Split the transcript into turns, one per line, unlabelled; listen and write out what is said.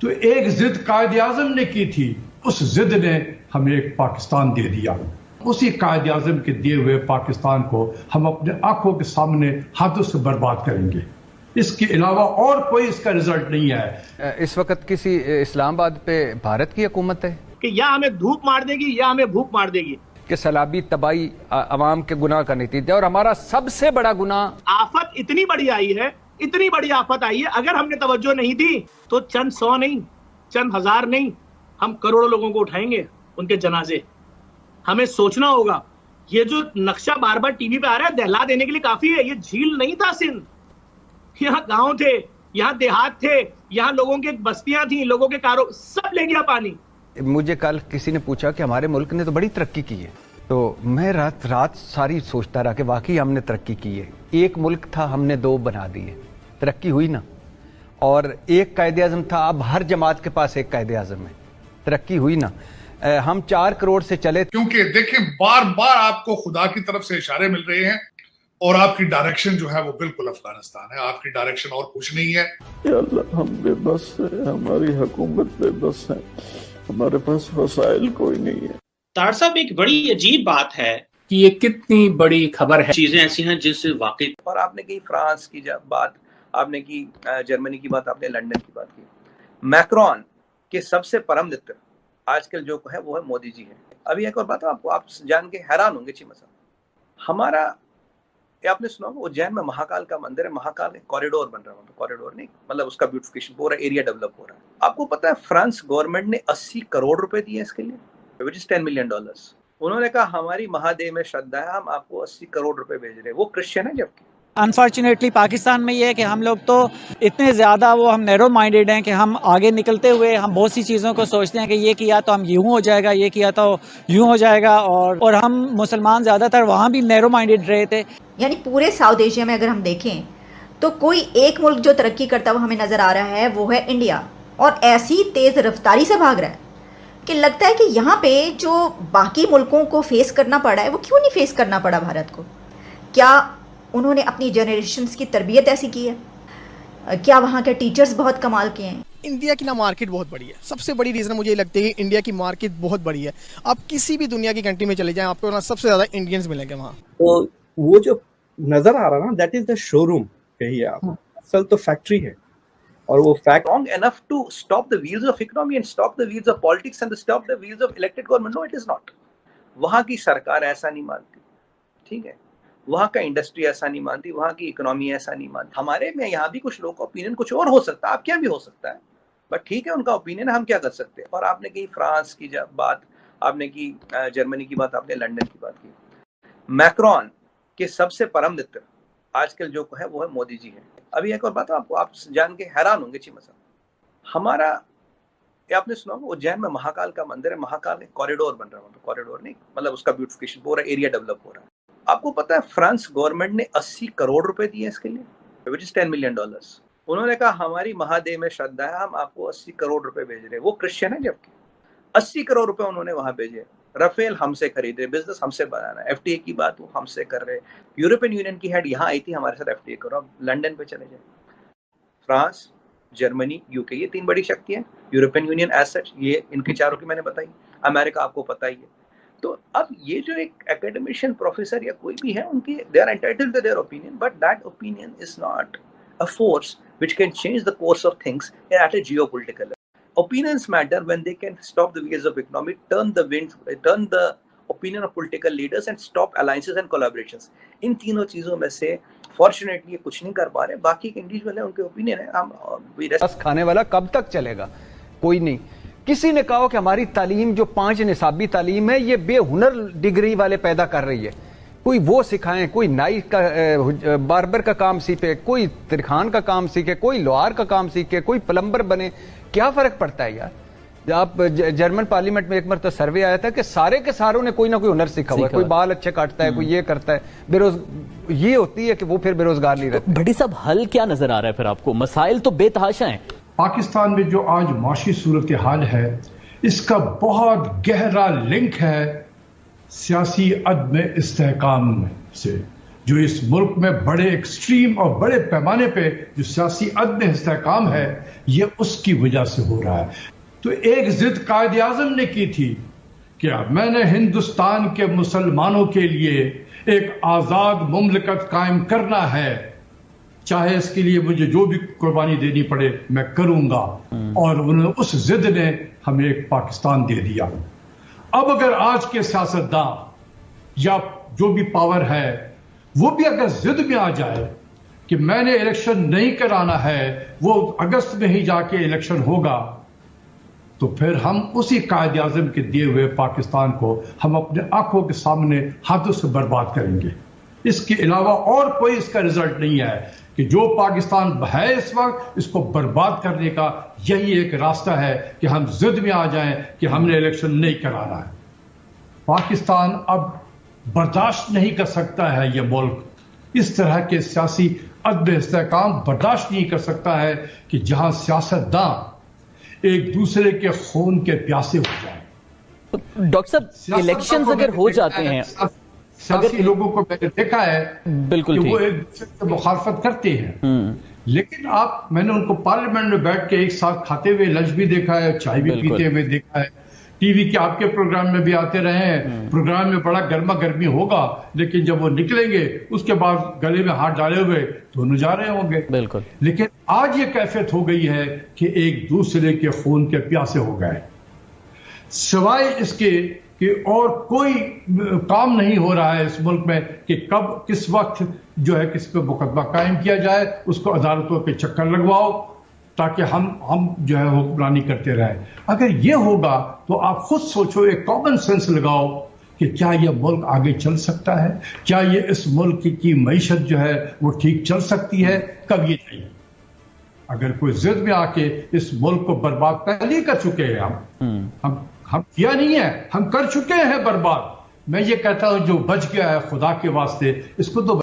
تو ایک ضد قائد اعظم نے کی تھی، اس ضد نے ہمیں ایک پاکستان دے دیا. اسی قائد اعظم کے دیے ہوئے پاکستان کو ہم اپنے آنکھوں کے سامنے ہاتھوں سے برباد کریں گے. اس کے علاوہ اور کوئی اس کا رزلٹ نہیں ہے.
اس وقت کسی اسلام آباد پہ بھارت کی حکومت ہے
کہ یا ہمیں دھوپ مار دے گی یا ہمیں بھوک مار دے گی،
کہ سیلابی تباہی عوام کے گناہ کا نتیجہ. اور ہمارا سب سے بڑا گناہ،
آفت اتنی بڑی آئی ہے، اتنی بڑی آفت آئی ہے، اگر ہم نے توجہ نہیں دی تو چند 100 نہیں، چند 1000 نہیں، ہم کروڑوں لوگوں کو اٹھائیں گے ان کے جنازے. ہمیں سوچنا ہوگا. یہ جو نقشہ بار بار ٹی وی پہ آ رہا ہے دہلا دینے کے لیے کافی ہے. یہ جھیل نہیں تھا سندھ، یہاں گاؤں تھے، یہاں دیہات تھے، یہاں لوگوں کے بستیاں تھیں، لوگوں کے سب لے گیا پانی.
مجھے کل کسی نے پوچھا کہ ہمارے ملک نے تو بڑی ترقی کی ہے، تو میں رات ساری سوچتا رہا کہ واقعی ہم نے ترقی کی ہے. ایک ملک تھا، ہم نے 2 بنا دیے، ترقی ہوئی نا. اور ایک قائد اعظم تھا، اب ہر جماعت کے پاس ایک قائد اعظم ہے، ترقی ہوئی نا. ہم 4 کروڑ سے چلے.
کیونکہ دیکھیں بار بار آپ کو خدا کی طرف سے اشارے مل رہے ہیں اور آپ کی ڈائریکشن جو ہے وہ بالکل افغانستان ہے. آپ کی ڈائریکشن اور کچھ نہیں ہے.
یا اللہ ہم بے بس ہیں، ہماری حکومت بے بس ہے، ہمارے پاس وسائل کوئی نہیں ہے.
طاہر صاحب ایک بڑی عجیب بات ہے
کہ یہ کتنی بڑی خبر ہے.
چیزیں ایسی ہیں جن سے واقعی،
اور آپ نے کی فرانس کی بات، آپ نے کی جرمنی کی بات، آپ نے لنڈن کی بات کی. میکرون کے سب سے پرم متر آج کل جو ہے وہ ہے مودی جی ہے. ابھی ایک اور بات آپ کو، آپ جان کے حیران ہوں گے چیمہ صاحب، ہمارا یہ آپ نے سنا ہوگا اجین میں مہاکال کا مندر ہے. مہاکال میں کوریڈور بن رہا ہے، کوریڈور نہیں مطلب اس کا بیوٹیفیکیشن، پورا ایریا ڈیولپ ہو رہا ہے. آپ کو پتا ہے فرانس گورنمنٹ نے 80 کروڑ روپے دیے اس کے لیے، وچ از $10 ملین. انہوں نے کہا ہماری مہادیو میں شردا ہے، ہم آپ کو 80 کروڑ روپے بھیج رہے ہیں. وہ کرسچن ہے جبکہ.
انفارچونیٹلی پاکستان میں یہ ہے کہ ہم لوگ تو اتنے زیادہ ہم نیرو مائنڈیڈ ہیں کہ ہم آگے نکلتے ہوئے ہم بہت سی چیزوں کو سوچتے ہیں کہ یہ کیا تو ہم یوں ہو جائے گا، یہ کیا تو یوں ہو جائے گا. اور ہم مسلمان زیادہ تر وہاں بھی نیرو مائنڈیڈ رہے تھے.
یعنی پورے ساؤتھ ایشیا میں اگر ہم دیکھیں تو کوئی ایک ملک جو ترقی کرتا ہوا ہمیں نظر آ رہا ہے وہ ہے انڈیا، اور ایسی تیز رفتاری سے بھاگ رہا ہے کہ لگتا ہے کہ یہاں پہ جو باقی ملکوں کو فیس کرنا پڑا ہے وہ کیوں نہیں فیس کرنا پڑا بھارت کو. کیا انہوں نے اپنی جنریشنز کی تربیت ایسی کی ہے؟ کیا وہاں کے ٹیچرز بہت کمال کے ہیں؟
انڈیا کی نا مارکیٹ بہت بڑی ہے. سب سے بڑی ریزن مجھے یہ لگتا ہے کہ انڈیا کی مارکیٹ بہت بڑی ہے. آپ کسی بھی دنیا کی کنٹری میں چلے جائیں آپ کو سب سے زیادہ انڈینز ملیں گے وہاں.
تو وہ جو نظر آ رہا نا دیٹ از دا شو روم، کہیے آپ، اصل تو فیکٹری ہے. اور وہ fact
strong enough to stop the wheels of economy and stop the wheels of politics and stop the wheels of elected government. No, it is not. وہاں کی سرکار ایسا نہیں مانتی، ٹھیک ہے، وہاں کا انڈسٹری ایسا نہیں مانتی، وہاں کی اکنامی ایسا نہیں مانتی. ہمارے میں یہاں بھی کچھ لوگوں کا اوپینین کچھ اور ہو سکتا ہے، آپ کیا بھی ہو سکتا ہے، بٹ ٹھیک ہے ان کا اوپینین، ہم کیا کر سکتے ہیں. اور آپ نے کی فرانس کی بات، آپ نے کی جرمنی کی بات، آپ نے لنڈن کی بات کی. میکرون کے سب سے پرم متر آج کل جو ہے وہ ہے مودی جی ہے. ابھی ایک اور بات آپ کو، آپ جان کے حیران ہوں گے چیمہ صاحب، ہمارا یہ آپ نے سنا ہوگا اجین میں مہاکال کا مندر ہے. مہاکال میں کوریڈور بن رہا ہے، کوریڈور نہیں مطلب اس کا بیوٹیفیکیشن، پورا ایریا ڈیولپ ہو رہا ہے. آپ کو پتا ہے فرانس گورنمنٹ نے 80 کروڑ روپے دیے اس کے لیے، وچ از $10 ملین. انہوں نے کہا ہماری مہادیو میں شردا ہے، ہم آپ کو 80 کروڑ روپے بھیج رہے ہیں. وہ کرسچن ہے جبکہ. 80 کروڑ روپے انہوں نے وہاں بھیجے. رفیل ہم سے خرید رہے، بزنس ہم سے بنانا ہے، FTA کی بات وہ ہم سے کر رہے. یورپین یونین کی ہیڈ یہاں آئی تھی ہمارے ساتھ FTA کرو. اب لنڈن پہ چلے جائیں، فرانس، جرمنی، UK، یہ 3 بڑی شکتیاں. یورپین یونین ایز سچ، یہ ان کی چاروں کی میں نے بتائی. امریکہ آپ کو پتہ ہی ہے. تو اب یہ جو ایک اکیڈمیشین پروفیسر یا کوئی بھی ہے، ان کی they are entitled to their opinion, but that opinion is not a force which can change the course of things at a geopolitical level. Opinions matter when they can stop the wheels of economy, turn the opinion of political leaders and stop alliances and collaborations. ان تینوں چیزوں میں سے fortunately یہ کچھ نہیں کر پا رہے. باقی کے انڈیویجول ہیں، ان کے اوپینین ہے. ہم
کھانے والا کب تک چلے گا؟ کوئی نہیں. کسی نے کہا کہ ہماری تعلیم جو 5 نصابی تعلیم ہے یہ بے ہنر ڈگری والے پیدا کر رہی ہے. کوئی وہ سکھائیں، کوئی نائی کا باربر کا کام سیکھے، کوئی ترخان کا کام سیکھے، کوئی لوہار کا کام سیکھے، کوئی پلمبر بنے. کیا فرق پڑتا ہے یار؟ آپ جرمن پارلیمنٹ میں ایک مرتبہ سروے آیا تھا کہ سارے کے ساروں نے کوئی نہ کوئی ہنر سیکھا ہوا ہے. کوئی بال اچھے کاٹتا ہے، کوئی یہ کرتا ہے. یہ ہوتی ہے کہ وہ پھر بے روزگار نہیں رہتے.
بھٹی صاحب حل کیا نظر آ رہا ہے پھر آپ کو؟ مسائل تو بے تحاشا ہیں.
پاکستان میں جو آج معاشی صورتحال ہے اس کا بہت گہرا لنک ہے سیاسی عدم استحکام سے. جو اس ملک میں بڑے ایکسٹریم اور بڑے پیمانے پہ جو سیاسی عدم استحکام ہے یہ اس کی وجہ سے ہو رہا ہے. تو ایک ضد قائد اعظم نے کی تھی کہ میں نے ہندوستان کے مسلمانوں کے لیے ایک آزاد مملکت قائم کرنا ہے، چاہے اس کے لیے مجھے جو بھی قربانی دینی پڑے میں کروں گا، اور انہوں اس ضد نے ہمیں ایک پاکستان دے دیا. اب اگر آج کے سیاستداں یا جو بھی پاور ہے وہ بھی اگر ضد میں آ جائے کہ میں نے الیکشن نہیں کرانا ہے، وہ اگست میں ہی جا کے الیکشن ہوگا، تو پھر ہم اسی قائد اعظم کے دیے ہوئے پاکستان کو ہم اپنے آنکھوں کے سامنے ہاتھوں سے برباد کریں گے. اس کے علاوہ اور کوئی اس کا رزلٹ نہیں ہے کہ جو پاکستان ہے اس وقت اس کو برباد کرنے کا یہی ایک راستہ ہے کہ ہم ضد میں آ جائیں کہ ہم نے الیکشن نہیں کرانا ہے. پاکستان اب برداشت نہیں کر سکتا ہے، یہ ملک اس طرح کے سیاسی عدم استحکام برداشت نہیں کر سکتا ہے کہ جہاں سیاستداں ایک دوسرے کے خون کے پیاسے ہو جائیں.
ڈاکٹر صاحب الیکشنز اگر ہو جاتے ہیں،
سیاسی لوگوں کو میں نے دیکھا ہے
بالکل
کہ وہ ایک دوسرے سے مخالفت کرتے ہیں، لیکن میں نے ان کو پارلیمنٹ میں بیٹھ کے ایک ساتھ کھاتے ہوئے لنچ بھی دیکھا ہے، چائے بھی پیتے ہوئے دیکھا ہے، ٹی وی کے آپ کے پروگرام میں بھی آتے رہے ہیں. پروگرام میں بڑا گرما گرمی ہوگا، لیکن جب وہ نکلیں گے اس کے بعد گلے میں ہاتھ ڈالے ہوئے دونوں جا رہے ہوں گے.
بالکل.
لیکن آج یہ کیفیت ہو گئی ہے کہ ایک دوسرے کے خون کے پیاسے ہو گئے، سوائے اس کے کہ اور کوئی کام نہیں ہو رہا ہے اس ملک میں کہ کب کس وقت جو ہے کس پہ مقدمہ قائم کیا جائے، اس کو عدالتوں کے چکر لگواؤ تاکہ ہم جو ہے حکمرانی کرتے رہیں. اگر یہ ہوگا تو آپ خود سوچو، ایک کامن سینس لگاؤ کہ کیا یہ ملک آگے چل سکتا ہے؟ کیا یہ اس ملک کی معیشت جو ہے وہ ٹھیک چل سکتی ہے؟ کبھی نہیں. اگر کوئی ضد میں آ کے اس ملک کو برباد پہلے کر چکے ہیں، ہم کیا نہیں ہے، ہم کر چکے ہیں برباد. میں یہ کہتا ہوں جو بچ گیا ہے خدا کے واسطے اس کو تو